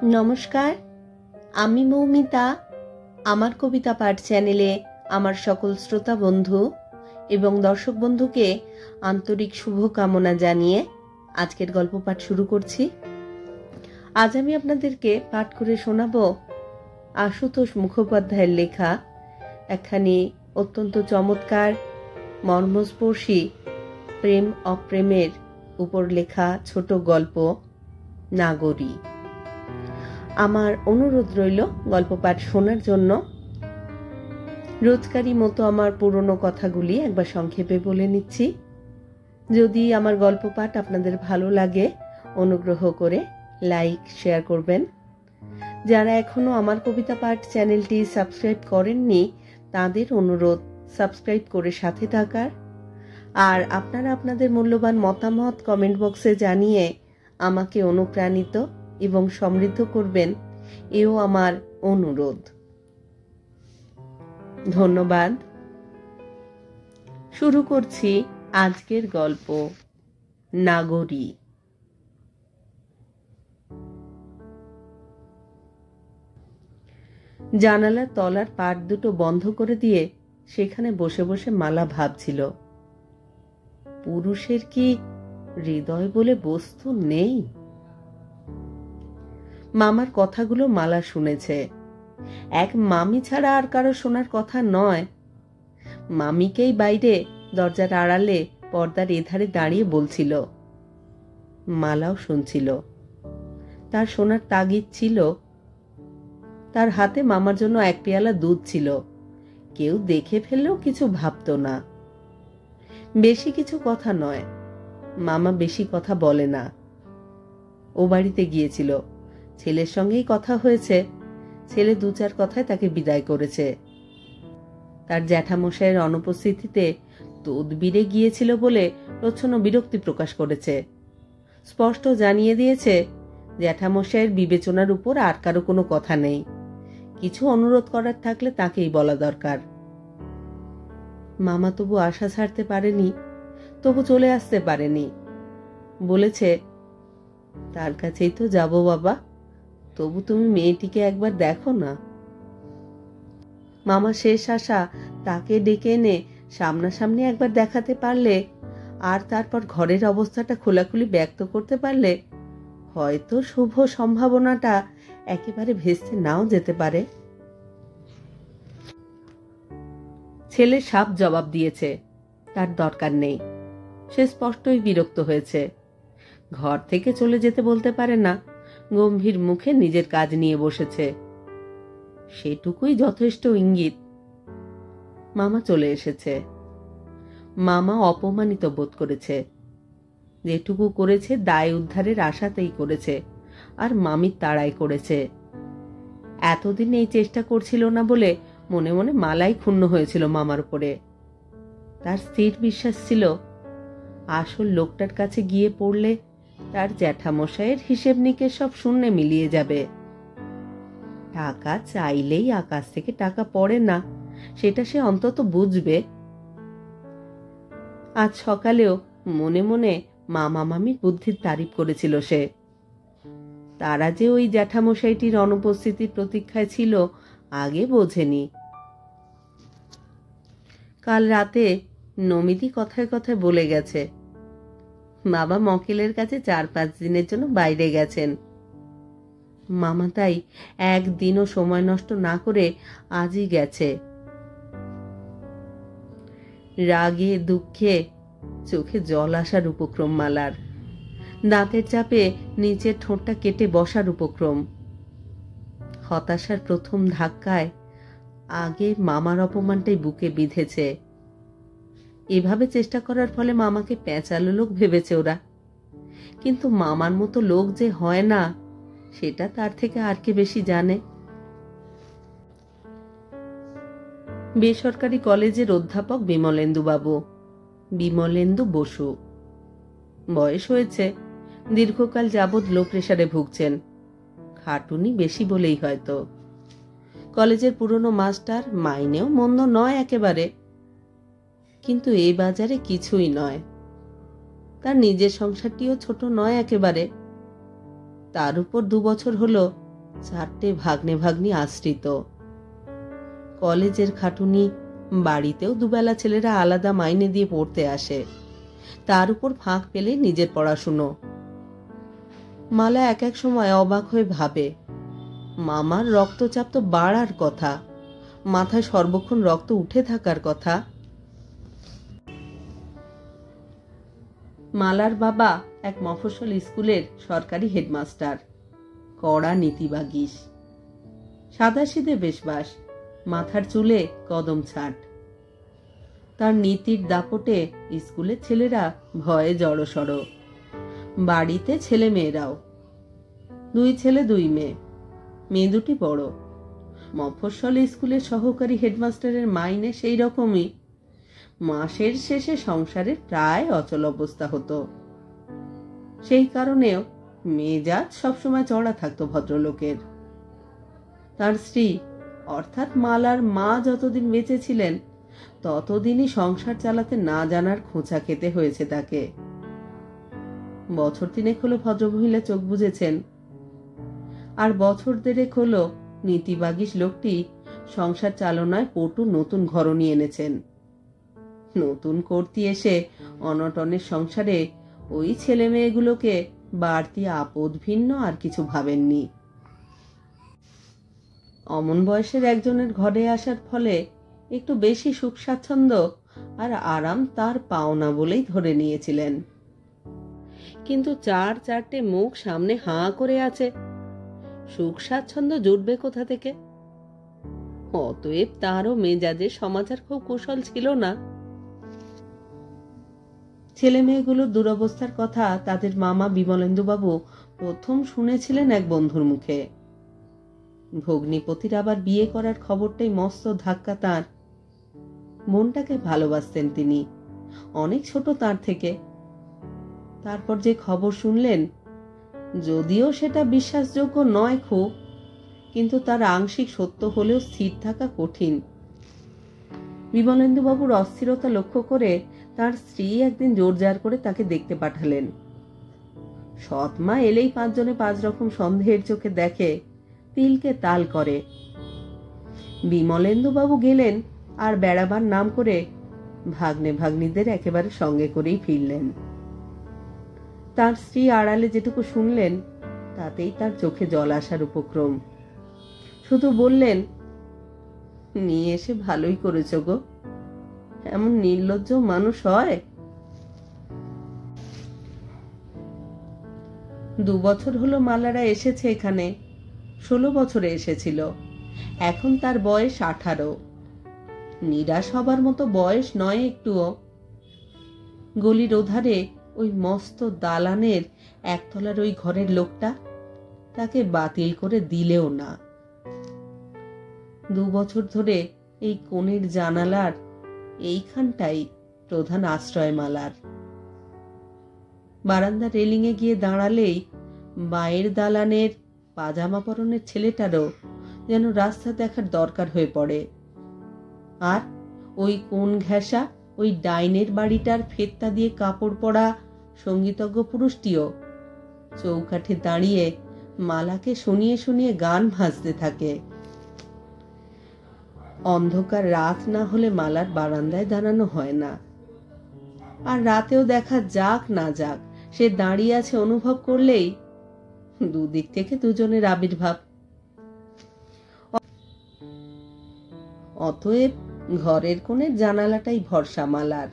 নমস্কার, আমি মৌমিতা। আমার কবিতা পাঠ চ্যানেলে আমার সকল শ্রোতা বন্ধু এবং দর্শক বন্ধুকে আন্তরিক শুভকামনা জানিয়ে আজকের গল্প পাঠ শুরু করছি। আজ আমি আপনাদেরকে পাঠ করে শোনাব আশুতোষ মুখোপাধ্যায়ের লেখা একখানি অত্যন্ত চমৎকার মর্মস্পর্শী প্রেম অপ্রেমের উপর লেখা ছোট গল্প নাগরী। আমার অনুরোধ রইল গল্প পাঠ শোনার জন্য। রোজকারই মতো আমার পুরনো কথাগুলি একবার সংক্ষেপে বলে নিচ্ছি। যদি আমার গল্প পাঠ আপনাদের ভালো লাগে অনুগ্রহ করে লাইক শেয়ার করবেন। যারা এখনো আমার কবিতা পাঠ চ্যানেলটি সাবস্ক্রাইব করেননি তাদের অনুরোধ সাবস্ক্রাইব করে সাথে থাকার, আর আপনারা আপনাদের মূল্যবান মতামত কমেন্ট বক্সে জানিয়ে আমাকে অনুপ্রাণিত এবং সমৃদ্ধ করবেন, এও আমার অনুরোধ। ধন্যবাদ। শুরু করছি আজকের গল্প নাগরী। জানালার তলার পাট দুটো বন্ধ করে দিয়ে সেখানে বসে বসে মালা ভাবছিল, পুরুষের কি হৃদয় বলে বস্তু নেই? মামার কথাগুলো মালা শুনেছে। এক মামি ছাড়া আর কারো শোনার কথা নয়। মামিকেই বাইরে দরজার আড়ালে পর্দার এধারে দাঁড়িয়ে বলছিল। মালাও শুনছিল। তার শোনার তাগিদ ছিল। তার হাতে মামার জন্য এক পেয়ালা দুধ ছিল। কেউ দেখে ফেললেও কিছু ভাবত না। বেশি কিছু কথা নয়, মামা বেশি কথা বলে না। ও বাড়িতে গিয়েছিল, ছেলের সঙ্গেই কথা হয়েছে। ছেলে দু চার কথায় তাকে বিদায় করেছে। তার জ্যাঠামশাইয়ের অনুপস্থিতিতে তদবিরে গিয়েছিল বলে প্রচ্ছন্ন বিরক্তি প্রকাশ করেছে। স্পষ্ট জানিয়ে দিয়েছে জ্যাঠামশাইয়ের বিবেচনার উপর আর কারো কোনো কথা নেই। কিছু অনুরোধ করার থাকলে তাকেই বলা দরকার। মামা তবু আশা ছাড়তে পারেনি, তবু চলে আসতে পারেনি। বলেছে, তার কাছেই তো যাব বাবা, তবু তুমি মেয়েটিকে একবার দেখো না। মামা শেষ আশা তাকে ডেকে এনে সামনাসামনি একবার দেখাতে পারলে, আর তারপর ঘরের অবস্থাটা খোলাখুলি ব্যক্ত করতে পারলে হয়তো শুভ সম্ভাবনাটা একেবারে ভেস্তে নাও যেতে পারে। ছেলে সাপ জবাব দিয়েছে, তার দরকার নেই। সে স্পষ্টই বিরক্ত হয়েছে। ঘর থেকে চলে যেতে বলতে পারে না, গম্ভীর মুখে নিজের কাজ নিয়ে বসেছে। সেটুকুই যথেষ্ট ইঙ্গিত। মামা চলে এসেছে। মামা অপমানিত বোধ করেছে। যেটুকু করেছে দায় উদ্ধারের আশাতেই করেছে, আর মামির তাড়াই করেছে। এতদিন এই চেষ্টা করছিল না বলে মনে মনে মালাই ক্ষুণ্ণ হয়েছিল মামার উপরে। তার স্থির বিশ্বাস ছিল আসল লোকটার কাছে গিয়ে পড়লে তার জ্যাঠামশাইয়ের হিসেব নিকেশ সব শূন্যে মিলিয়ে যাবে। টাকা চাইলেই আকাশ থেকে টাকা পড়ে না, সেটা সে অন্তত বুঝবে। আজ সকালেও মনে মনে মামা মামির বুদ্ধির তারিফ করেছিল সে। তারা যে ওই জ্যাঠামশাইটির অনুপস্থিতির প্রতীক্ষায় ছিল আগে বোঝেনি। কাল রাতে নমিতি কথায় কথায় বলে গেছে বাবা মকেলের কাছে 4-5 দিনের জন্য বাইরে গেছেন। মামা তাই একদিনও সময় নষ্ট না করে আজই গেছে। রাগে দুঃখে চোখে জল আসার উপক্রম মালার। দাঁতের চাপে নিচের ঠোঁটটা কেটে বসার উপক্রম। হতাশার প্রথম ধাক্কায় আগে মামার অপমানটাই বুকে বিঁধেছে। এভাবে চেষ্টা করার ফলে মামাকে পেঁচালো লোক ভেবেছে ওরা। কিন্তু মামার মতো লোক যে হয় না সেটা তার থেকে আর কে বেশি জানে। বেসরকারি কলেজের অধ্যাপক বিমলেন্দু বাবু, বিমলেন্দু বসু। বয়স হয়েছে, দীর্ঘকাল যাবৎ লো প্রেসারে ভুগছেন। খাটুনি বেশি বলেই হয়তো। কলেজের পুরনো মাস্টার, মাইনেও মন্দ নয় একেবারে, কিন্তু এই বাজারে কিছুই নয়। তার নিজের সংসারটিও ছোট নয় একেবারে। তার উপর 2 বছর হলো 4টে ভাগ্নে ভাগ্নি আশ্রিত। কলেজের খাটুনি, বাড়িতেও দুবেলা ছেলেরা আলাদা মাইনে দিয়ে পড়তে আসে, তার উপর ফাঁক পেলে নিজের পড়াশুনো। মালা এক এক সময় অবাক হয়ে ভাবে, মামার রক্তচাপ তো বাড়ার কথা, মাথায় সর্বক্ষণ রক্ত উঠে থাকার কথা। মালার বাবা এক মফস্বল স্কুলের সরকারি হেডমাস্টার, কড়া নীতিবাগীশ, সাদাসিধে বেশবাস, মাথার চুলে কদম ছাট। তার নীতির দাপটে স্কুলের ছেলেরা ভয়ে জড়সড়, বাড়িতে ছেলে মেয়েরাও। 2 ছেলে 2 মেয়ে, মেয়ে দুটি বড়। মফস্বল স্কুলের সহকারী হেডমাস্টারের মাইনে সেই রকমই, মাসের শেষে সংসারের প্রায় অচল অবস্থা হতো। সেই কারণেও মেজাজ সবসময় চড়া থাকতো ভদ্রলোকের। তার স্ত্রী অর্থাৎ মালার মা যতদিন বেঁচে ছিলেন ততদিনই সংসার চালাতে না জানার খোঁচা খেতে হয়েছে তাকে। বছর 3 হলো ভদ্রমহিলা চোখ বুজেছেন, আর বছর 1.5 হলো নীতিবাগীশ লোকটি সংসার চালনায় পটু নতুন ঘরণী এনেছেন। নতুন করতে এসে অনটনের সংসারে ওই ছেলে মেয়েগুলোকে বাড়তি আপদ ভিন্ন আর কিছু ভাবেননি। অমন বয়সের একজনের ঘরে আসার ফলে একটু বেশি সুখ স্বাচ্ছন্দ্য আর আরাম তার পাওনা বলেই ধরে নিয়েছিলেন। কিন্তু 4-4টে মুখ সামনে হাঁ করে আছে, সুখ স্বাচ্ছন্দ্য জুটবে কোথা থেকে? অতএব তারও মেজাজের সমাচার খুব কুশল ছিল না। ছেলে মেয়েগুলোর দুরবস্থার কথা তাদের মামা বিমলেন্দুবাবু প্রথম শুনেছিলেন এক বন্ধুর মুখে। ভগ্নিপতির আবার বিয়ে করার খবরটাই মস্ত ধাক্কা তাঁর। মনটাকে ভালোবাসতেন তিনি, অনেক ছোট তার থেকে। তারপর যে খবর শুনলেন, যদিও সেটা বিশ্বাসযোগ্য নয় খুব, কিন্তু তার আংশিক সত্য হলেও স্থির থাকা কঠিন। বিমলেন্দুবাবুর অস্থিরতা লক্ষ্য করে তার স্ত্রী একদিন জোরজার করে তাকে দেখতে পাঠালেন। সৎ মা এলেই 5 জনে 5 রকম সন্দেহের চোখে দেখে, তিলকে তাল করে। বিমলেন্দুবাবু গেলেন আর বেড়াবার নাম করে ভাগ্নে ভাগ্নিদের একেবারে সঙ্গে করেই ফিরলেন। তার স্ত্রী আড়ালে যেটুকু শুনলেন তাতেই তার চোখে জল আসার উপক্রম। শুধু বললেন, নিয়ে এসে ভালোই করেছ গো, এমন নির্লজ্জ মানুষ হয়? 2 বছর হলো মালারা এসেছে এখানে, 16 বছরে এসেছিল, এখন তার বয়স 18। নিরাশ হবার মতো বয়স নয় একটুও। গলির ওধারে ওই মস্ত দালানের একতলার ওই ঘরের লোকটা তাকে বাতিল করে দিলেও না। 2 বছর ধরে এই কোণের জানালার এইখানটাই প্রধান আশ্রয় মালার। বারান্দা রেলিংয়ে গিয়ে দাঁড়ালেই বাইরের দালানের পাজামা পরনের ছেলেটারও যেন রাস্তা দেখার দরকার হয়ে পড়ে। আর ওই কোণ ঘেঁষা ওই ডাইনের বাড়িটার ফেত্তা দিয়ে কাপড় পরা সঙ্গীতজ্ঞ পুরুষটিও চৌকাঠে দাঁড়িয়ে মালাকে শুনিয়ে শুনিয়ে গান ভাজতে থাকে। অন্ধকার রাত না হলে মালার বারান্দায় দাঁড়ানো হয় না। আর রাতেও দেখা যাক না যাক, সে দাঁড়িয়ে আছে অনুভব করলেই দুদিক থেকে দুজনের আবির্ভাব। অতএব ঘরের কোণের জানালাটাই ভরসা মালার।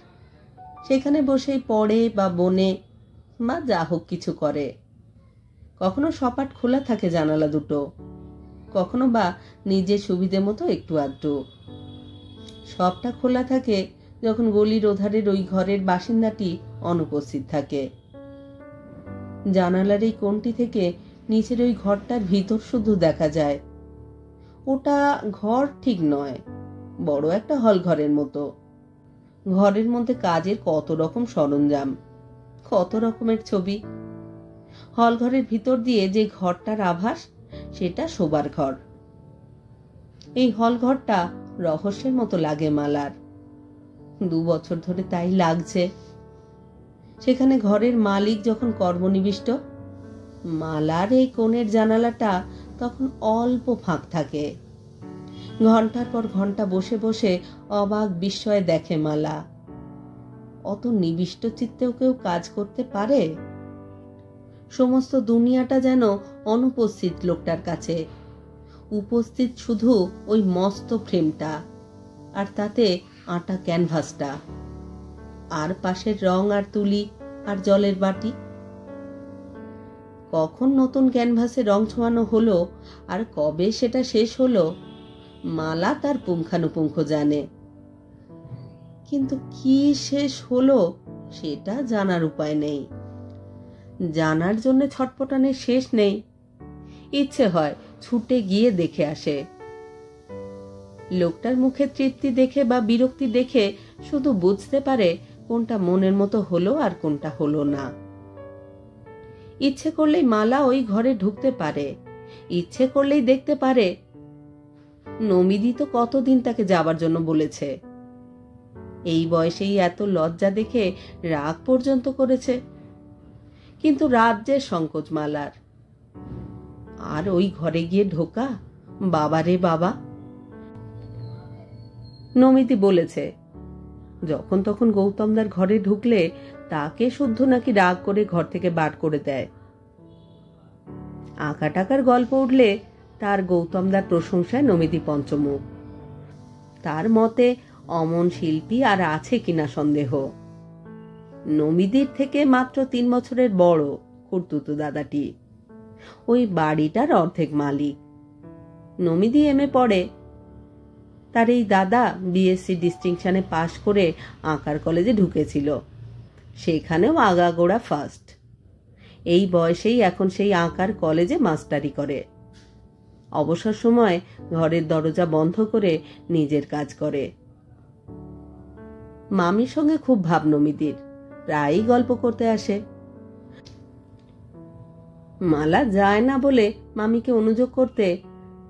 সেখানে বসেই পড়ে বা বনে বা যা হোক কিছু করে। কখনো সপাট খোলা থাকে জানালা দুটো, কখনো বা নিজের সুবিধে মতো একটু আধটু। সবটা খোলা থাকে যখন গলির ওধারের ওই ঘরের বাসিন্দাটি অনুপস্থিত থাকে। জানালার এই কোণটি থেকে নিচের ওই ঘরটার ভিতর শুধু দেখা যায়। ওটা ঘর ঠিক নয়, বড় একটা হল ঘরের মতো। ঘরের মধ্যে কাজের কত রকম সরঞ্জাম, কত রকমের ছবি। হল ঘরের ভিতর দিয়ে যে ঘরটার আভাস, সেটা শোবার ঘর। এই হল ঘরটা রহস্যের মতো লাগে মালার। 2 বছর ধরে তাই লাগছে। সেখানে ঘরের মালিক যখন কর্মনিবিষ্ট, মালার এই কোণের জানালাটা তখন অল্প ফাঁক থাকে। ঘন্টার পর ঘন্টা বসে বসে অবাক বিস্ময়ে দেখে মালা, অত নিবিষ্ট চিত্তেও কেউ কাজ করতে পারে? সমস্ত দুনিয়াটা যেন অনুপস্থিত লোকটার কাছে, উপস্থিত শুধু ওই মস্ত ফ্রেমটা, আর তাতে আটা ক্যানভাসটা, আর পাশের রং আর তুলি আর জলের বাটি। কখন নতুন ক্যানভাসে রং ছোঁয়ানো হলো আর কবে সেটা শেষ হলো, মালা তার পুঙ্খানুপুঙ্খ জানে, কিন্তু কি শেষ হলো সেটা জানার উপায় নেই। জানার জন্য ছটপটানের শেষ নেই। ইচ্ছে হয় ছুটে গিয়ে দেখে আসে। লোকটার মুখে তৃপ্তি দেখে বা বিরক্তি দেখে শুধু বুঝতে পারে কোনটা মনের মতো হলো আর কোনটা হলো না। ইচ্ছে করলেই মালা ওই ঘরে ঢুকতে পারে, ইচ্ছে করলেই দেখতে পারে। নমিদি তো কতদিন তাকে যাবার জন্য বলেছে। এই বয়সেই এত লজ্জা দেখে রাগ পর্যন্ত করেছে, কিন্তু রাজ্যের সংকোচ মালার। আর ওই ঘরে গিয়ে ঢোকা, বাবা রে বাবা। নমিতি বলেছে যখন তখন গৌতমদার ঘরে ঢুকলে তাকে শুদ্ধ নাকি রাগ করে ঘর থেকে বার করে দেয়। আঁকা টাকার গল্প উঠলে তার গৌতমদার প্রশংসায় নমিতি পঞ্চমুখ। তার মতে অমন শিল্পী আর আছে কিনা সন্দেহ। নমিদির থেকে মাত্র 3 বছরের বড় খুড়তুতো দাদাটি, ওই বাড়িটার অর্ধেক মালিক। নমিদি এমএ পড়ে, তার এই দাদা বিএসসি ডিস্টিংশনে পাশ করে আঁকার কলেজে ঢুকেছিল, সেখানেও আগাগোড়া ফার্স্ট। এই বয়সেই এখন সেই আঁকার কলেজে মাস্টারি করে। অবসর সময় ঘরের দরজা বন্ধ করে নিজের কাজ করে। মামির সঙ্গে খুব ভাব নমিদির, প্রায়ই গল্প করতে আসে। মালা যায় না বলে মামিকে অনুযোগ করতে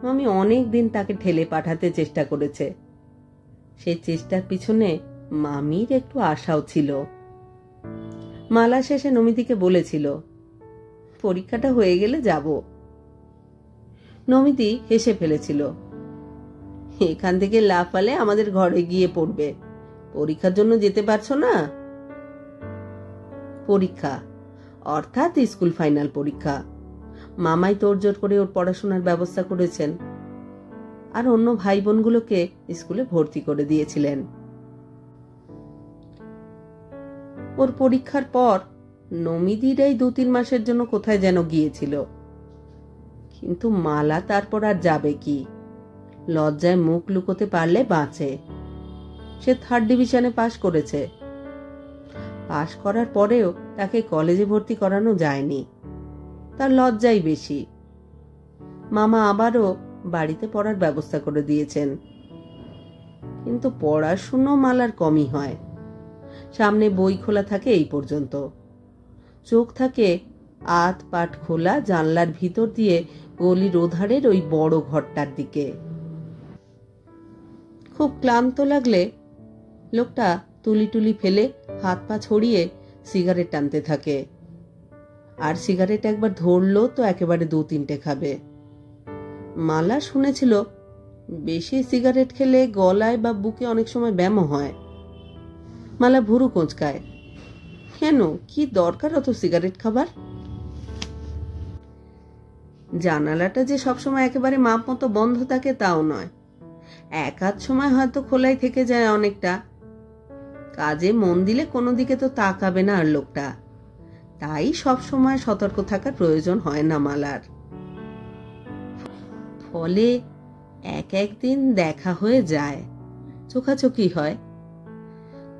মামি অনেক দিন তাকে ঠেলে পাঠাতে চেষ্টা করেছে। সেই চেষ্টার পিছনে মামির একটু আশাও ছিল। মালা শেষে নমিতিকে বলেছিল, পরীক্ষাটা হয়ে গেলে যাব। নমিতি হেসে ফেলেছিল, এখান থেকে লাফালে আমাদের ঘরে গিয়ে পড়বে, পরীক্ষার জন্য যেতে পারছো না? পরীক্ষা অর্থাৎ স্কুল ফাইনাল পরীক্ষা। মামাই তোড়জোড় করে ওর পড়াশোনার ব্যবস্থা করেছেন, আর অন্য ভাই বোনগুলোকে স্কুলে ভর্তি করে দিয়েছিলেন। ওর পরীক্ষার পর নমিদির এই 2-3 মাসের জন্য কোথায় যেন গিয়েছিল, কিন্তু মালা তারপর আর যাবে কি? লজ্জায় মুখ লুকোতে পারলে বাঁচে। সে 3rd ডিভিশনে পাশ করেছে। পাশ করার পরেও তাকে কলেজে ভর্তি করানো যায়নি, তার লজ্জাই বেশি। মামা আবারও বাড়িতে পড়ার ব্যবস্থা করে দিয়েছেন, কিন্তু পড়াশুনো মালার কমই হয়। সামনে বই খোলা থাকে এই পর্যন্ত, চোখ থাকে আধ পাট খোলা জানলার ভিতর দিয়ে গলির ওধারের ওই বড় ঘরটার দিকে। খুব ক্লান্ত লাগলে লোকটা তুলি টুলি ফেলে হাত পা ছড়িয়ে সিগারেট টানতে থাকে, আর সিগারেট একবার ধরলো তো একেবারে 2-3টে খাবে। মালা শুনেছিল বেশি সিগারেট খেলে গলায় বা বুকে অনেক সময় ব্যামো হয়। মালা ভুরু কোঁচকায়, কেন, কি দরকার অত সিগারেট খাবার? জানালাটা যে সবসময় একেবারে মাপ মতো বন্ধ থাকে তাও নয়, এক আধ সময় হয়তো খোলাই থেকে যায় অনেকটা। কাজে মন দিলে কোনো দিকে তো তাকাবে না আর লোকটা, তাই সব সময় সতর্ক থাকার প্রয়োজন হয় না মালার। ফলে একদিন দেখা হয়ে যায়, চোখাচোখি হয়।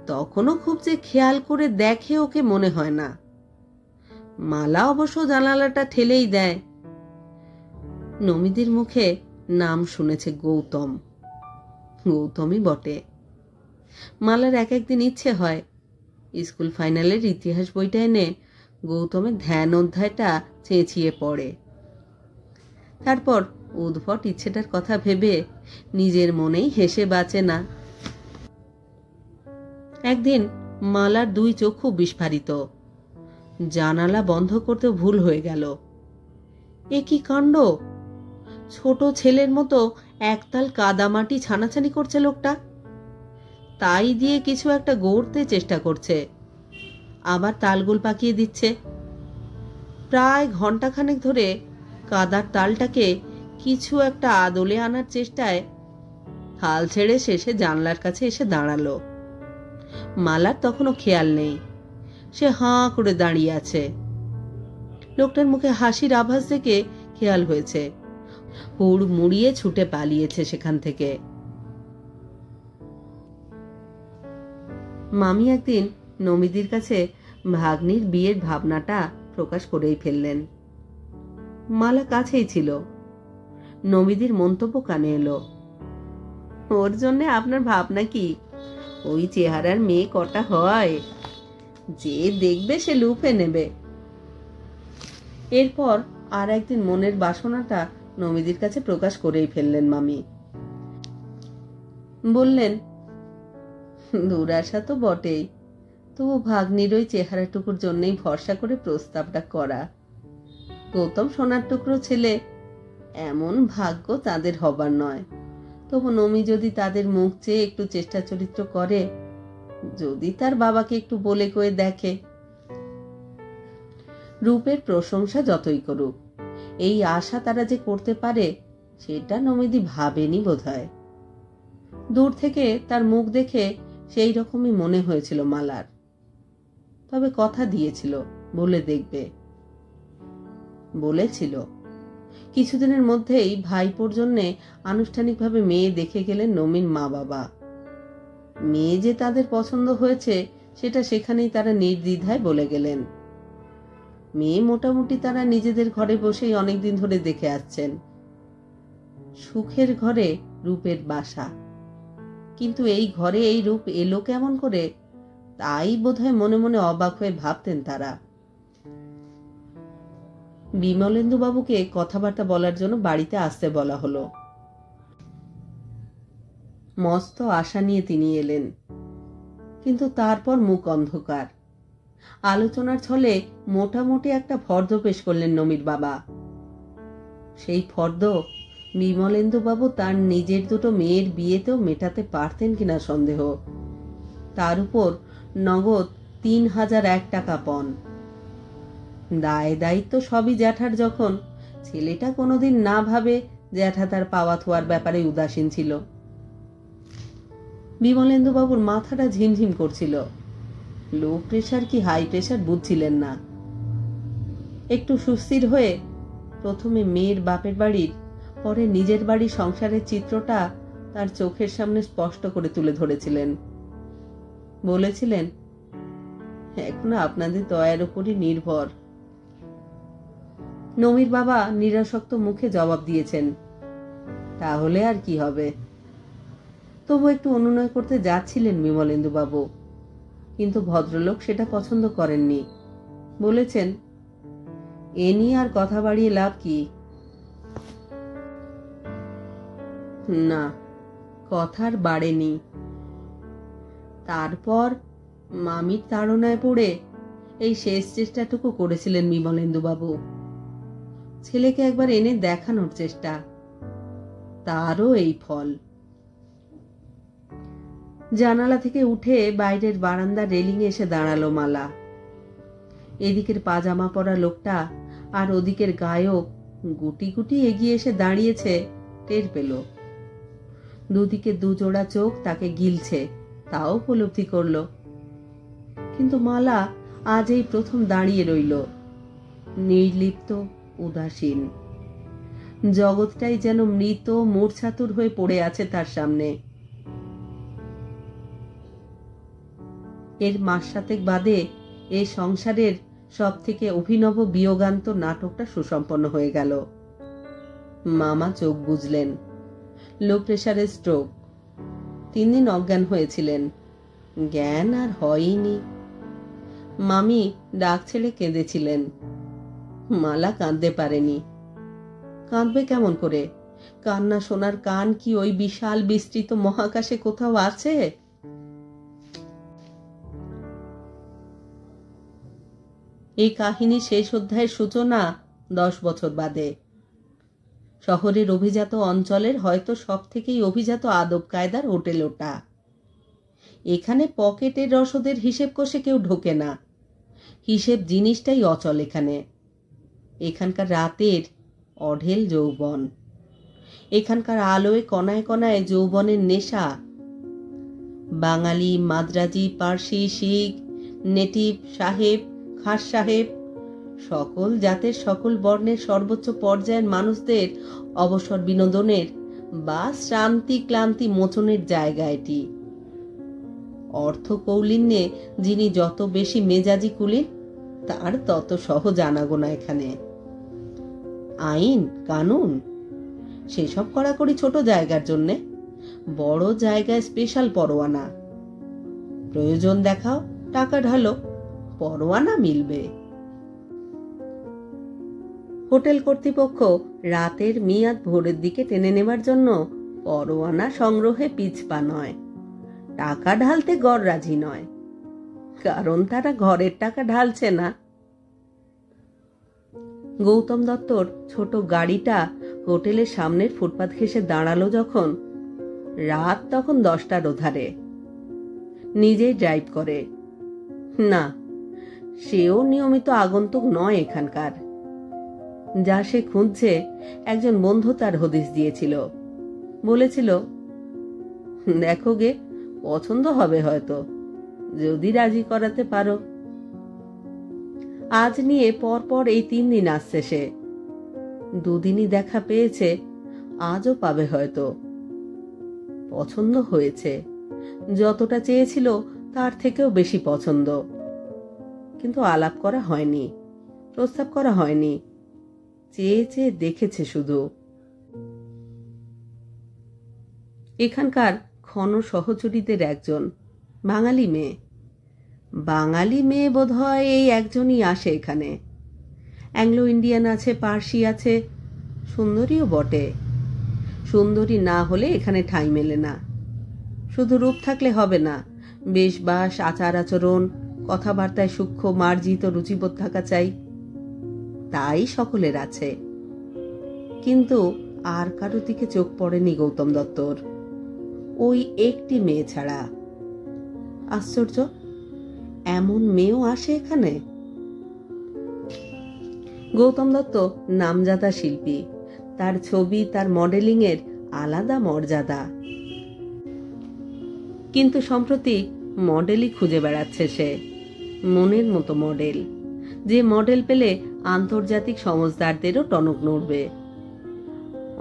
তখনও খুব যে খেয়াল করে দেখে ওকে মনে হয় না। মালা অবশ্য জানালাটা ঠেলেই দেয়। নমিদির মুখে নাম শুনেছে গৌতম, গৌতমই বটে। মালার একদিন ইচ্ছে হয় স্কুল ফাইনালের ইতিহাস বইটা এনে গৌতমের ধ্যান অধ্যায়টা চেঁচিয়ে পড়ে। তারপর উদ্ভট ইচ্ছেটার কথা ভেবে নিজের মনেই হেসে বাঁচে না। একদিন মালার 2 চক্ষু বিস্ফারিত, জানালা বন্ধ করতে ভুল হয়ে গেল। এ কি কাণ্ড! ছোট ছেলের মতো একতাল কাদামাটি ছানাছানি করছে লোকটা। তাই দিয়ে কিছু একটা গড়তে চেষ্টা করছে, আবার তালগোল পাকিয়ে দিচ্ছে। প্রায় ঘন্টাখানেক ধরে কাদার তালটাকে কিছু একটা আদলে আনার চেষ্টায় হাল ছেড়ে শেষে জানলার কাছে এসে দাঁড়ালো। মালার তখনও খেয়াল নেই, সে হাঁ করে দাঁড়িয়ে আছে। লোকটার মুখে হাসির আভাস দেখে খেয়াল হয়েছে, হুড় মুড়িয়ে ছুটে পালিয়েছে সেখান থেকে। মামি একদিন নমিদির কাছে ভাগ্নির বিয়ের ভাবনাটা প্রকাশ করেই ফেললেন। মালা কাছেই ছিল। নমিদির মন্তব্য কানে এলো, ওর জন্য আপনার ভাবনা কি? ওই চেহারার মেয়ে কটা হয়, যে দেখবে সে লুফে নেবে। এরপর আর একদিন মনের বাসনাটা নমিদির কাছে প্রকাশ করেই ফেললেন মামি। বললেন, দুরাশা তো বটেই, তবু ভাগ্নির ওই চেহারাটুকুর জন্যই ভরসা করে প্রস্তাবটা করা। গৌতম সোনার টুকরো ছেলে, এমন ভাগ্য তাদের হবার নয়। তবু নমি যদি তাদের মুখ চেয়ে একটু চেষ্টা চরিত্র করে, যদি তার বাবাকে একটু বলে কয়ে দেখে। রূপের প্রশংসা যতই করুক, এই আশা তারা যে করতে পারে সেটা নমিদি ভাবেনি বোধহয়। দূর থেকে তার মুখ দেখে সেই রকমই মনে হয়েছিল মালার। তবে কথা দিয়েছিল, বলে দেখবে। বলেছিল। কিছুদিনের মধ্যেই ভাইপোর জন্যে আনুষ্ঠানিকভাবে মেয়ে দেখে গেলেন নমির মা বাবা। মেয়ে যে তাদের পছন্দ হয়েছে সেটা সেখানেই তারা নির্দ্বিধায় বলে গেলেন। মেয়ে মোটামুটি তারা নিজেদের ঘরে বসেই অনেকদিন ধরে দেখে আসছেন। সুখের ঘরে রূপের বাসা, কিন্তু এই ঘরে এই রূপ এলো কেমন করে, তাই বোধহয় মনে মনে অবাক হয়ে ভাবতেন তারা। বিমলেন্দু বাবুকে কথাবার্তা বলার জন্য বাড়িতে আসতে বলা হলো। মস্ত আশা নিয়ে তিনি এলেন, কিন্তু তারপর মুখ অন্ধকার। আলোচনার ছলে মোটামুটি একটা ফর্দ পেশ করলেন নমির বাবা। সেই ফর্দ বিমলেন্দু বাবু তার নিজের দুটো মেয়ের বিয়েতেও মেটাতে পারতেন কিনা সন্দেহ। তার উপর নগদ ৩,০০০ টাকা পণ। দায় দায়িত্ব সবই জ্যাঠার যখন, ছেলেটা কোনোদিন না ভাবে জ্যাঠা তার পাওয়া থোয়ার ব্যাপারে উদাসীন ছিল। বিমলেন্দু বাবুর মাথাটা ঝিমঝিম করছিল। লো প্রেশার কি হাই প্রেশার বুঝছিলেন না। একটু সুস্থির হয়ে প্রথমে মেয়ের বাপের বাড়ির, পরে নিজের বাড়ির সংসারের চিত্রটা তার চোখের সামনে স্পষ্ট করে তুলে ধরেছিলেন। বলেছিলেন, এখন আপনাদের দয়ার উপরই নির্ভর। নমির বাবা নিরাসক্ত মুখে জবাব দিয়েছেন, তাহলে আর কি হবে। তবু একটু অনুনয় করতে যাচ্ছিলেন বিমলেন্দু বাবু, কিন্তু ভদ্রলোক সেটা পছন্দ করেননি। বলেছেন, এ নিয়ে আর কথা বাড়িয়ে লাভ কি? না, কথার বাড়েনি। তারপর মামির তাড়নায় পড়ে এই শেষ চেষ্টাটুকু করেছিলেন বিমলেন্দু বাবু। ছেলেকে একবার এনে দেখানোর চেষ্টা, তারও এই ফল। জানালা থেকে উঠে বাইরের বারান্দার রেলিংয়ে এসে দাঁড়ালো মালা। এদিকের পাজামা পরা লোকটা আর ওদিকের গায়ক গুটি গুটি এগিয়ে এসে দাঁড়িয়েছে, টের পেল। দুদিকে দুজোড়া চোখ তাকে গিলছে, তাও উপলব্ধি করল। কিন্তু মালা আজ এই প্রথম দাঁড়িয়ে রইল, নির্লিপ্ত, উদাসীন। জগৎটাই যেন মৃত, মূর্ছাতুর হয়ে পড়ে আছে তার সামনে। এর মাস সাতেক বাদে এ সংসারের সব থেকে অভিনব বিয়োগান্ত নাটকটা সুসম্পন্ন হয়ে গেল। মামা চোখ বুঝলেন। লো প্রেশারের স্ট্রোক। 3 দিন অজ্ঞান হয়েছিলেন, জ্ঞান আর হয়নি। মামি ডাক ছেড়ে কেঁদেছিলেন। মালা কাঁদতে পারেনি। কাঁদবে কেমন করে? কান্না শোনার কান কি ওই বিশাল বিস্তৃত মহাকাশে কোথাও আছে? এই কাহিনী শেষ অধ্যায়ের সূচনা 10 বছর বাদে। শহরের অভিজাত অঞ্চলের হয়তো সব থেকেই অভিজাত আদব কায়দার হোটেল ওটা। এখানে পকেটের রসদের হিসেব কষে কেউ ঢোকে না। হিসেব জিনিসটাই অচল এখানে। এখানকার রাতের অঢেল যৌবন, এখানকার আলোয় কণায় কণায় যৌবনের নেশা। বাঙালি, মাদ্রাজি, পার্সি, শিখ, নেটিভ, সাহেব, খাস সাহেব, সকল জাতের সকল বর্ণের সর্বোচ্চ পর্যায়ের মানুষদের অবসর বিনোদনের বা শ্রান্তি ক্লান্তি মোচনের জায়গা এটি। অর্থ কৌলিন্যে যিনি যত বেশি মেজাজি কুলিন, তার তত সহজ আনাগোনা এখানে। আইন কানুন সেসব কড়াকড়ি ছোট জায়গার জন্যে, বড় জায়গায় স্পেশাল পরোয়ানা। প্রয়োজন দেখাও, টাকা ঢালো, পরোয়ানা মিলবে। হোটেল কর্তৃপক্ষ রাতের মেয়াদ ভোরের দিকে টেনে নেবার জন্য পরোয়ানা সংগ্রহে পিছপা নয়, টাকা ঢালতে গড় রাজি নয়, কারণ তারা ঘরের টাকা ঢালছে না। গৌতম দত্তর ছোট গাড়িটা হোটেলের সামনের ফুটপাত ঘেঁষে দাঁড়ালো যখন, রাত তখন 10টার ওধারে। নিজেই ড্রাইভ করে না, সেও নিয়মিত আগন্তুক নয় এখানকার। যা সে খুঁজছে একজন বন্ধু তার হদিস দিয়েছিল, বলেছিল, দেখো গে, পছন্দ হবে হয়তো, যদি রাজি করাতে পারো। আজ নিয়ে পরপর এই 3 দিন আসছে সে। 2 দিনই দেখা পেয়েছে, আজও পাবে হয়তো। পছন্দ হয়েছে, যতটা চেয়েছিল তার থেকেও বেশি পছন্দ। কিন্তু আলাপ করা হয়নি, প্রস্তাব করা হয়নি, চেয়ে চেয়ে দেখেছে শুধু। এখানকার ক্ষণ সহচরীদের একজন বাঙালি মেয়ে। বাঙালি মেয়ে বোধ হয় এই একজনই আসে এখানে। অ্যাংলো ইন্ডিয়ান আছে, পার্সি আছে, সুন্দরীও বটে। সুন্দরী না হলে এখানে ঠাঁই মেলে না। শুধু রূপ থাকলে হবে না, বেশবাস, আচার আচরণ, কথাবার্তায় সূক্ষ্ম মার্জিত রুচিবোধ থাকা চাই। তাই সকলের আছে, কিন্তু আর কারো দিকে চোখ পড়েনি গৌতম দত্তর, ওই একটি মেয়ে ছাড়া। আশ্চর্য, এমন মেয়েও আসে এখানে। গৌতম দত্ত নামজাদা শিল্পী, তার ছবি, তার মডেলিং এর আলাদা মর্যাদা। কিন্তু সম্প্রতি মডেলই খুঁজে বেড়াচ্ছে সে, মনের মতো মডেল, যে মডেল পেলে আন্তর্জাতিক সমজদারদেরও টনক নড়বে।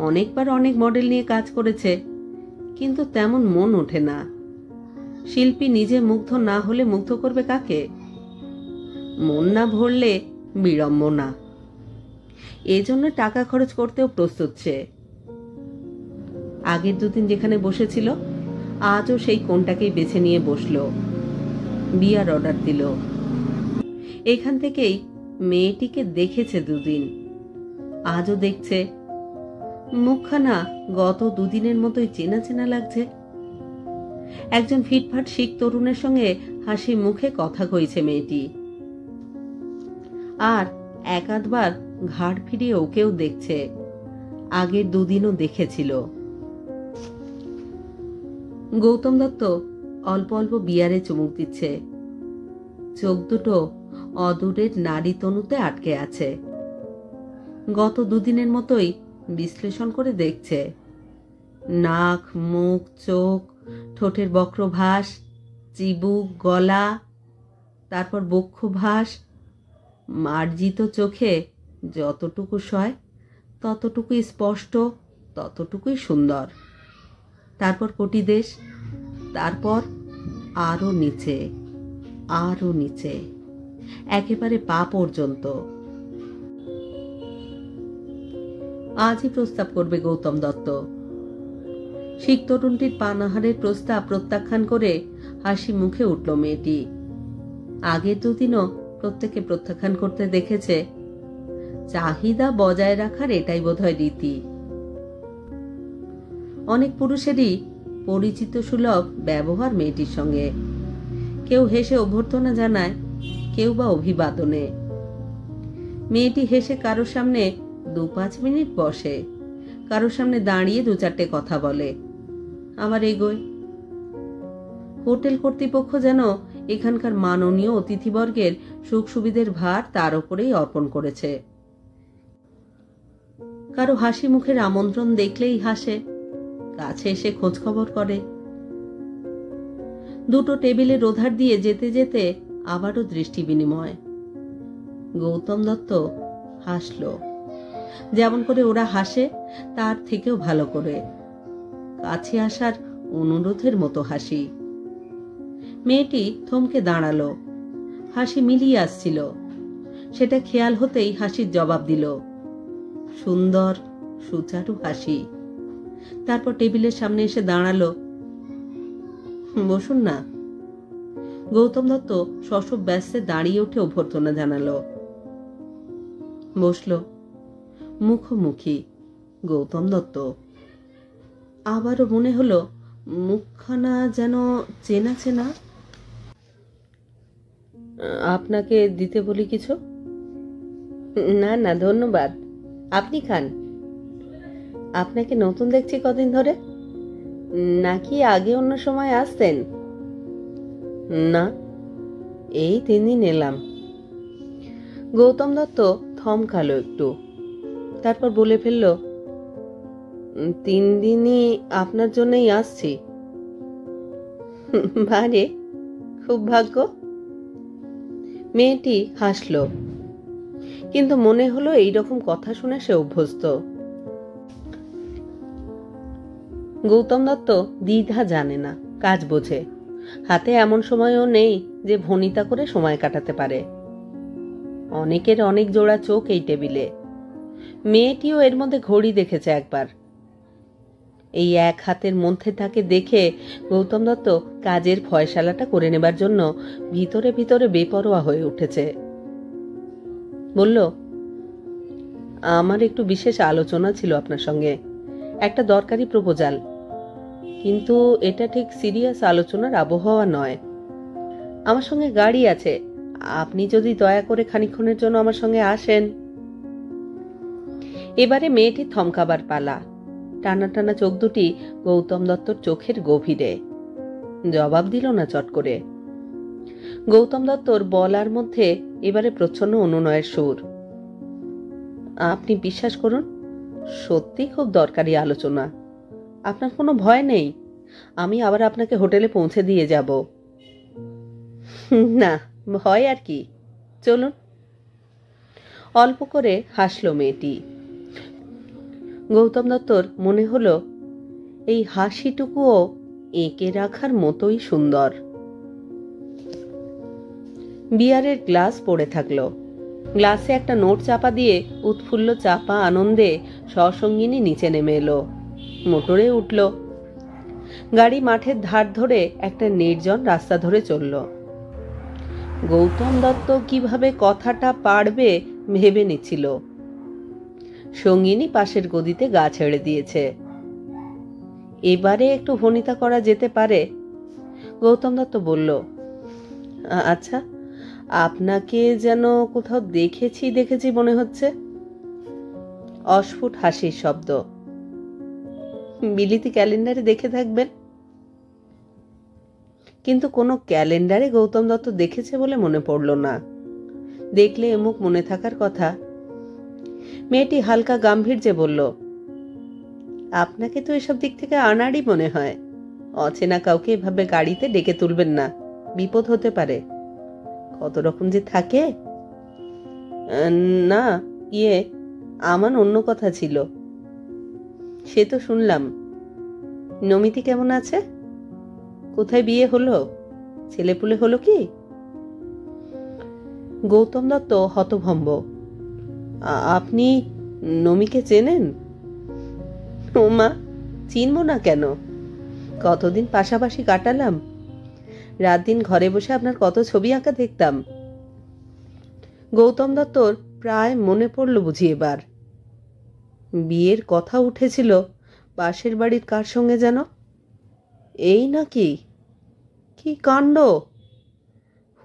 অনেকবার অনেক মডেল নিয়ে কাজ করেছে, কিন্তু তেমন মন ওঠে না। শিল্পী নিজে মুগ্ধ না হলে মুগ্ধ করবে কাকে? মন না ভরলে বিড়ম্বনা। এজন্য টাকা খরচ করতেও প্রস্তুত সে। আগের 2 দিন যেখানে বসেছিল, আজও সেই কোণটাকেই বেছে নিয়ে বসলো, বিয়ার অর্ডার দিল। এখান থেকেই মেয়েটিকে দেখেছে 2 দিন, আজও দেখছে। মুখখানা গত 2 দিনের মতোই চেনা চেনা লাগছে। একজন ফিটফাট শিখ তরুণের সঙ্গে হাসি মুখে কথা কইছে মেয়েটি, আর 1-8বার ঘাড় ফিরিয়ে ওকেও দেখছে, আগের 2 দিনও দেখেছিল। গৌতম দত্ত অল্প অল্প বিয়ারে চুমুক দিচ্ছে, চোখ দুটো অদূরের নারী তনুতে আটকে আছে। গত 2 দিনের মতোই বিশ্লেষণ করে দেখছে, নাক, মুখ, চোখ, ঠোঁটের বক্রভাস, চিবুক, গলা, তারপর বক্ষভাস। মার্জিত চোখে যতটুকু সয় ততটুকুই স্পষ্ট, ততটুকুই সুন্দর। তারপর কটিদেশ, তারপর আরো নিচে, আরো নিচে, একেবারে পা পর্যন্ত। আজই প্রস্তাব করবে গৌতম দত্ত। শিখ তরুণটির পানাহারের প্রস্তাব প্রত্যাখ্যান করে হাসি মুখে উঠল মেয়েটি। আগের 2 দিনও প্রত্যেকে প্রত্যাখ্যান করতে দেখেছে। চাহিদা বজায় রাখার এটাই বোধহয় রীতি। অনেক পুরুষেরই পরিচিত সুলভ ব্যবহার মেয়েটির সঙ্গে। কেউ হেসে অভ্যর্থনা জানায়, কেউ বা অভিবাদনে। মেয়েটি হেসে কারোর সামনে 2-5 মিনিট বসে, কারোর সামনে দাঁড়িয়ে 2-4টে কথা বলে, আবার এগোয়। হোটেল কর্তৃপক্ষ যেন এখানকার মাননীয় অতিথিবর্গের সুখ সুবিধের ভার তার ওপরেই অর্পণ করেছে। কারো হাসি মুখের আমন্ত্রণ দেখলেই হাসে, কাছে এসে খোঁজ খবর করে। দুটো টেবিলের ওধার দিয়ে যেতে যেতে আবারও দৃষ্টি বিনিময়। গৌতম দত্ত হাসল, যেমন করে ওরা হাসে তার থেকেও ভালো করে, কাছে আসার অনুরোধের মতো হাসি। মেয়েটি থমকে দাঁড়ালো, হাসি মিলিয়ে আসছিল। সেটা খেয়াল হতেই হাসির জবাব দিল, সুন্দর সুচারু হাসি। তারপর টেবিলের সামনে এসে দাঁড়ালো। বসুন না। গৌতম দত্ত শশব ব্যস্তে দাঁড়িয়ে উঠে অভ্যর্থনা জানালো। বসল মুখোমুখি গৌতম দত্ত। আবারও মনে হলো মুখখানা যেন চেনা চেনা। আপনাকে দিতে বলি কিছু? না না ধন্যবাদ, আপনি খান। আপনাকে নতুন দেখছি কদিন ধরে, নাকি আগে অন্য সময় আসতেন? না, এই 3 দিন এলাম। গৌতম দত্ত থমকালো একটু, তারপর বলে ফেলল, 3 দিনই আপনার জন্যই আসছি। বারে, খুব ভাগ্য। মেয়েটি হাসল, কিন্তু মনে হলো এইরকম কথা শুনে সে অভ্যস্ত। গৌতম দত্ত দ্বিধা জানে না, কাজ বোঝে। হাতে এমন সময়ও নেই যে ভনিতা করে সময় কাটাতে পারে। অনেকের অনেক জোড়া চোখ এই টেবিলে। মেয়েটিও এর মধ্যে ঘড়ি দেখেছে একবার। এই এক হাতের মধ্যে তাকে দেখে গৌতম দত্ত কাজের ফয়সালাটা করে নেবার জন্য ভিতরে ভিতরে বেপরোয়া হয়ে উঠেছে। বলল, আমার একটু বিশেষ আলোচনা ছিল আপনার সঙ্গে, একটা দরকারি প্রপোজাল। কিন্তু এটা ঠিক সিরিয়াস আলোচনার আবহাওয়া নয়। আমার সঙ্গে গাড়ি আছে, আপনি যদি দয়া করে খানিকক্ষণের জন্য আমার সঙ্গে আসেন। এবারে মেয়েটি থমকাবার পালা। টানা টানা চোখ দুটি গৌতম দত্তর চোখের গভীরে। জবাব দিল না চট করে। গৌতম দত্তর বলার মধ্যে এবারে প্রচ্ছন্ন অনুনয়ের সুর। আপনি বিশ্বাস করুন, সত্যি খুব দরকারি আলোচনা। আপনার কোনো ভয় নেই, আমি আবার আপনাকে হোটেলে পৌঁছে দিয়ে যাব। না, ভয় আর কি, চলুন। অল্প করে হাসল মেয়েটি। গৌতম দত্তর মনে হলো এই হাসিটুকুও এঁকে রাখার মতোই সুন্দর। বিয়ারের গ্লাস পড়ে থাকলো। গ্লাসে একটা নোট চাপা দিয়ে উৎফুল্ল চাপা আনন্দে সসঙ্গিনী নিচে নেমে এলো, মোটরে উঠল। গাড়ি মাঠের ধার ধরে একটা নির্জন রাস্তা ধরে চলল। গৌতম দত্ত কিভাবে কথাটা পারবে ভেবে নিচ্ছিল। সঙ্গিনী পাশের গদিতে গা ছেড়ে দিয়েছে। এবারে একটু ভনিতা করা যেতে পারে। গৌতম দত্ত বলল, আচ্ছা, আপনাকে যেন কোথাও দেখেছি মনে হচ্ছে। অস্ফুট হাসির শব্দ। বিলিতি ক্যালেন্ডারে দেখে থাকবেন। কিন্তু কোনো ক্যালেন্ডারে গৌতম দত্ত দেখেছে বলে মনে পড়ল না। দেখলে এমুক মনে থাকার কথা। মেয়েটি হালকা গাম্ভীর্যে বলল, আপনাকে তো এসব দিক থেকে আনাড়ি মনে হয়। অচেনা কাউকে এভাবে গাড়িতে ডেকে তুলবেন না, বিপদ হতে পারে। কত রকম যে থাকে। না, আমার অন্য কথা ছিল। সে তো শুনলাম। নমিতি কেমন আছে? কোথায় বিয়ে হলো? ছেলেপুলে হলো কি? গৌতম দত্ত হতভম্ব। আপনি নমিকে চেনেন? ও মা, চিনব না কেন? কতদিন পাশাপাশি কাটালাম। রাত দিন ঘরে বসে আপনার কত ছবি আঁকা দেখতাম। গৌতম দত্তর প্রায় মনে পড়ল বুঝি এবার। বিয়ের কথা উঠেছিল পাশের বাড়ির কার সঙ্গে যেন। এই নাকি? কি কাণ্ড!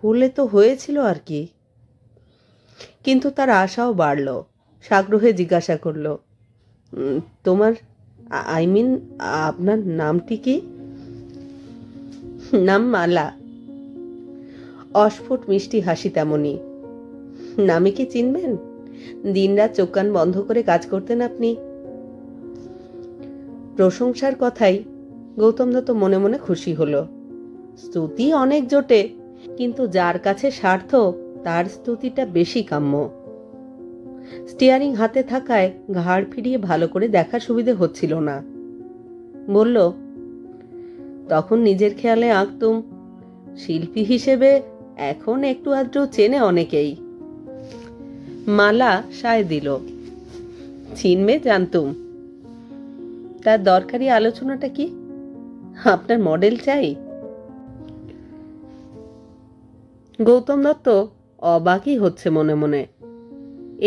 হলে তো হয়েছিল আর কি। কিন্তু তার আশাও বাড়ল। সাগ্রহে জিজ্ঞাসা করল, তোমার আই মিন আপনার নামটি কি? নাম মালা। অস্ফুট মিষ্টি হাসি তেমনি। নামে কি চিনবেন? দিনরাত চোখ কান বন্ধ করে কাজ করতেন আপনি। প্রশংসার কথাই গৌতম দত্ত মনে মনে খুশি হলো। স্তুতি অনেক জোটে, কিন্তু যার কাছে স্বার্থ তার স্তুতিটা বেশি কাম্য। স্টিয়ারিং হাতে থাকায় ঘাড় ফিরিয়ে ভালো করে দেখার সুবিধে হচ্ছিল না। বলল, তখন নিজের খেয়ালে আঁকতুম। শিল্পী হিসেবে এখন একটু আধটু চেনে অনেকেই। মালা সায় দিল, চিনবে জানতুম। তার দরকারি আলোচনাটা কি? আপনার মডেল চাই? গৌতম দত্ত অবাকই হচ্ছে মনে মনে।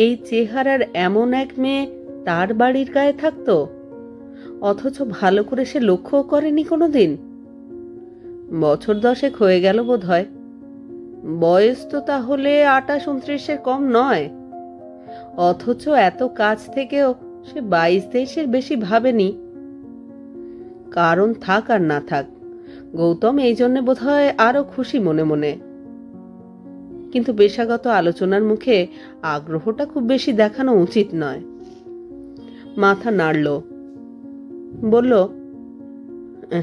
এই চেহারার এমন এক মেয়ে তার বাড়ির গায়ে থাকতো, অথচ ভালো করে সে লক্ষ্যও করেনি কোনোদিন। বছর 10 হয়ে গেল বোধ হয়। বয়স তো তাহলে 28-29 কম নয়, অথচ এত কাছ থেকেও সে 22-23 বেশি ভাবেনি। কারণ থাক আর না থাক, গৌতম এই জন্যে বোধ হয় আরো খুশি মনে মনে। কিন্তু পেশাগত আলোচনার মুখে আগ্রহটা খুব বেশি দেখানো উচিত নয়। মাথা নাড়ল, বলল,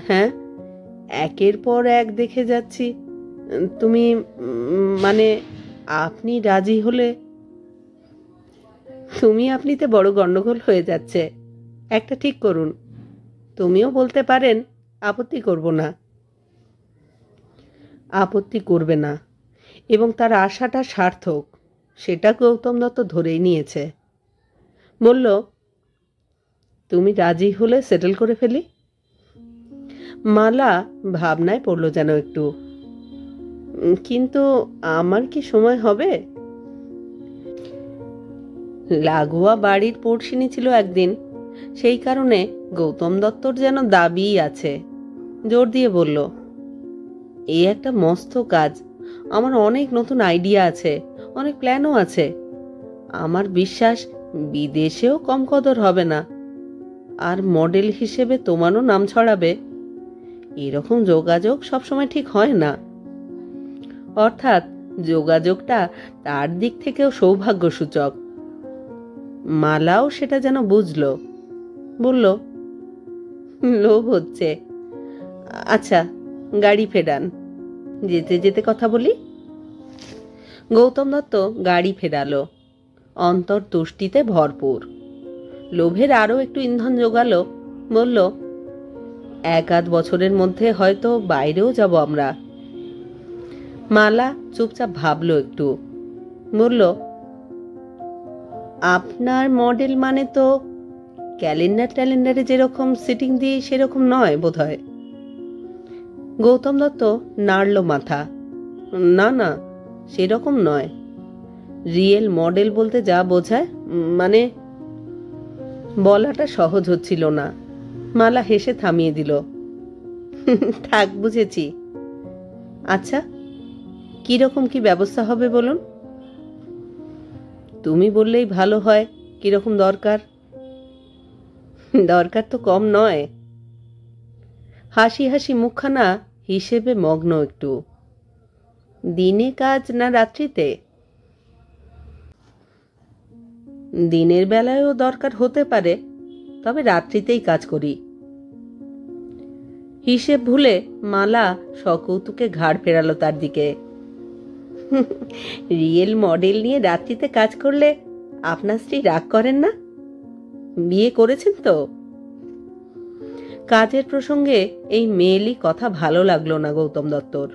হ্যাঁ, একের পর এক দেখে যাচ্ছি। তুমি মানে আপনি রাজি হলে। তুমি আপনিতে বড় গন্ডগোল হয়ে যাচ্ছে। একটা ঠিক করুন। তুমিও বলতে পারেন আপত্তি করব না। আপত্তি করবে না এবং তার আশাটা সার্থক, সেটা গৌতম দত্ত ধরেই নিয়েছে। বলল, তুমি রাজি হলে সেটেল করে ফেলি। মালা ভাবনায় পড়ল যেন একটু। কিন্তু আমার কি সময় হবে? লাগোয়া বাড়ির পড়শিনি ছিল একদিন, সেই কারণে গৌতম দত্তর যেন দাবিই আছে। জোর দিয়ে বলল, এই একটা মস্ত কাজ। আমার অনেক নতুন আইডিয়া আছে, অনেক প্ল্যানও আছে। আমার বিশ্বাস বিদেশেও কম কদর হবে না। আর মডেল হিসেবে তোমারও নাম ছড়াবে। এরকম যোগাযোগ সবসময় ঠিক হয় না। অর্থাৎ যোগাযোগটা তার দিক থেকেও সৌভাগ্যসূচক। মালাও সেটা যেন বুঝল। বলল, লোভ হচ্ছে। আচ্ছা, গাড়ি ফেরান, যেতে যেতে কথা বলি। গৌতম দত্ত গাড়ি ফেরালো, অন্তর তুষ্টিতে ভরপুর। লোভের আরো একটু ইন্ধন জোগালো। বলল, 1-8 বছরের মধ্যে হয়তো বাইরেও যাব আমরা। মালা চুপচাপ ভাবলো একটু। বলল, আপনার মডেল মানে তো ক্যালেন্ডারে যেরকম সিটিং দিই সেরকম নয় বোধ হয়। গৌতম দত্ত নাড়ল মাথা। না না, সেরকম নয়। রিয়েল মডেল বলতে যা বোঝায়, মানে। বলাটা সহজ হচ্ছিল না। মালা হেসে থামিয়ে দিল। থাক, বুঝেছি। আচ্ছা, কিরকম কি ব্যবস্থা হবে বলুন? তুমি বললেই ভালো হয়। কিরকম দরকার? দরকার তো কম নয়। হাসি হাসি মুখখানা হিসেবে মগ্ন একটু। দিনে কাজ না রাত্রিতে? দিনের বেলায়ও দরকার হতে পারে, তবে রাত্রিতেই কাজ করি। হিসেব ভুলে মালা সকৌতুকে ঘাড় ফেরালো তার দিকে। রিয়েল মডেল নিয়ে রাত্রিতে কাজ করলে আপনার স্ত্রী রাগ করেন না? বিয়ে করেছেন তো? কাজের প্রসঙ্গে এই মেয়েলি কথা ভালো লাগলো না গৌতম দত্তর।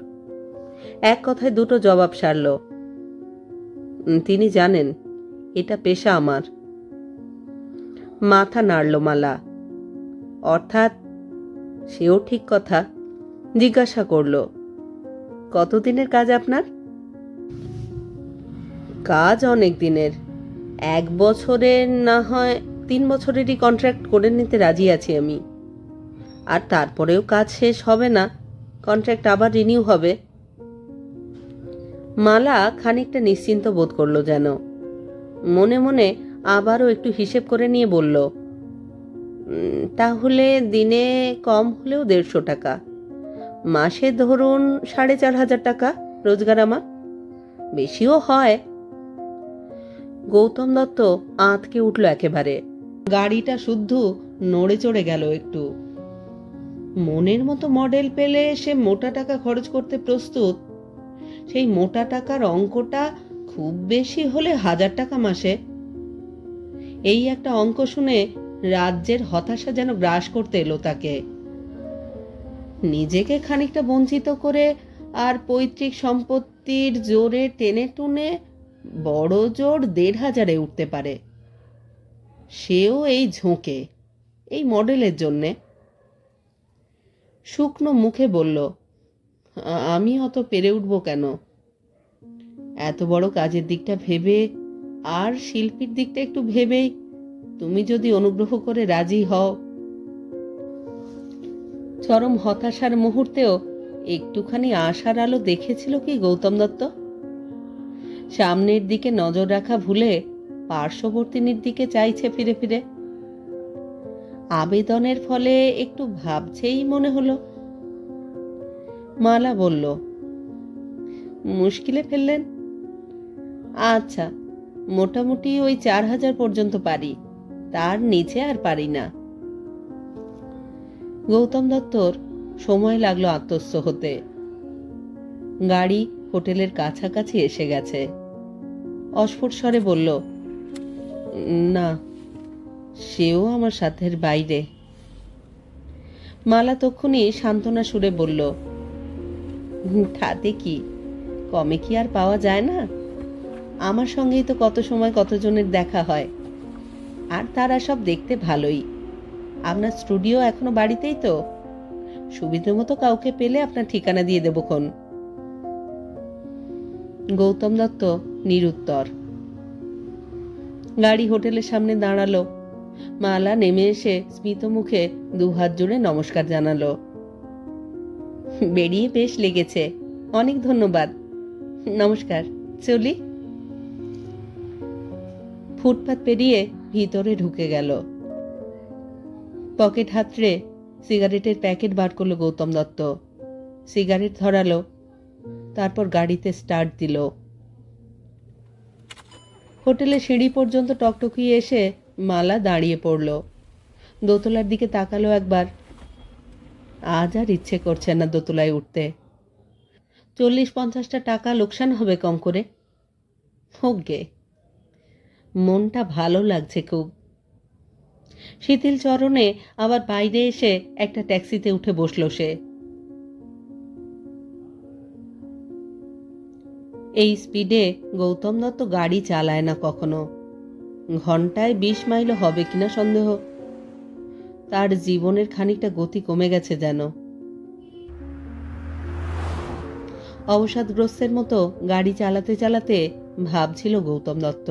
এক কথায় দুটো জবাব সারল। তিনি জানেন এটা পেশা আমার। মাথা নাড়ল মালা। অর্থাৎ সেও ঠিক কথা। জিজ্ঞাসা করল, কতদিনের কাজ আপনার? কাজ অনেক দিনের। 1 বছরের না হয় 3 বছরেরই কন্ট্রাক্ট করে নিতে রাজি আছি আমি। আর তারপরেও কাজ শেষ হবে না, কন্ট্রাক্ট আবার রিনিউ হবে। মালা খানিকটা নিশ্চিন্ত বোধ করলো যেন। মনে মনে আবারও একটু হিসেব করে নিয়ে বলল, তাহলে দিনে কম হলেও 150 টাকা, মাসে ধরুন 4,500 টাকা রোজগার আমার। বেশিও হয়। গৌতম দত্ত আঁতকে উঠল একেবারে। গাড়িটা শুদ্ধ নড়ে চড়ে গেল একটু। মনের মতো মডেল পেলে সে মোটা টাকা খরচ করতে প্রস্তুত। সেই মোটা টাকার অঙ্কটা খুব বেশি হলে 1000 টাকা মাসে। এই একটা অঙ্ক শুনে রাজ্যের হতাশা যেন গ্রাস করতে এলো তাকে। নিজেকে খানিকটা বঞ্চিত করে আর পৈতৃক সম্পত্তির জোরে টেনে টুনে বড় জোর 1,500-এ উঠতে পারে। সেও এই ঝোঁকে, এই মডেলের জন্যে। শুকনো মুখে বলল, আমি অত পেরে উঠব কেন? এত বড় কাজের দিকটা ভেবে আর শিল্পীর দিকটা একটু ভেবেই তুমি যদি অনুগ্রহ করে রাজি হও। চরম হতাশার মুহূর্তেও একটুখানি আশার আলো দেখেছিল কি গৌতম দত্ত? সামনের দিকে নজর রাখা ভুলে পার্শ্ববর্তীনির দিকে চাইছে ফিরে ফিরে। আবেদনের ফলে একটু ভাবছেই মনে হলো। মালা বলল, মুশকিলে ফেললেন? আচ্ছা, মোটামুটি ওই 4,000 পর্যন্ত পারি, তার নিচে আর পারি না। গৌতম দত্তর সময় লাগলো আত্মস্থ হতে। গাড়ি হোটেলের কাছাকাছি এসে গেছে। অস্ফুট স্বরে বলল, না, সেও আমার সাধ্যের বাইরে। মালা তক্ষুনি সান্ত্বনা সুরে বলল, তাতে কি, কমে কি আর পাওয়া যায় না? আমার সঙ্গেই তো কত সময় কতজনের দেখা হয়, আর তারা সব দেখতে ভালোই। আপনার স্টুডিও এখনো বাড়িতেই তো? সুবিধে মতো কাউকে পেলে আপনার ঠিকানা দিয়ে দেবক্ষণ। গৌতম দত্ত নিরুত্তর। গাড়ি হোটেলের সামনে দাঁড়ালো। মালা নেমে এসে স্মিত মুখে 2 হাত জুড়ে নমস্কার জানালো। বেরিয়ে বেশ লেগেছে, অনেক ধন্যবাদ, নমস্কার, চলি। ফুটপাত পেরিয়ে ভিতরে ঢুকে গেল। পকেট হাতড়ে সিগারেটের প্যাকেট বার করলো গৌতম দত্ত। সিগারেট ধরালো, তারপর গাড়িতে স্টার্ট দিল। হোটেলের সিঁড়ি পর্যন্ত টকটকিয়ে এসে মালা দাঁড়িয়ে পড়ল। দোতলার দিকে তাকালো একবার। আজ আর ইচ্ছে করছে না দোতলায় উঠতে। 40-50টা টাকা লোকসান হবে কম করে। হোক গে, মনটা ভালো লাগছে খুব। শিথিল চরণে আবার বাইরে এসে একটা ট্যাক্সিতে উঠে বসল সে। এই স্পিডে গৌতম দত্ত গাড়ি চালায় না কখনো। ঘন্টায় 20 মাইলও হবে কিনা সন্দেহ। তার জীবনের খানিকটা গতি কমে গেছে যেন। অবসাদগ্রস্তের মতো গাড়ি চালাতে চালাতে ভাবছিল গৌতম দত্ত,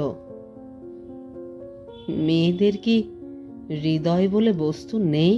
মেয়েদের কি হৃদয় বলে বস্তু নেই?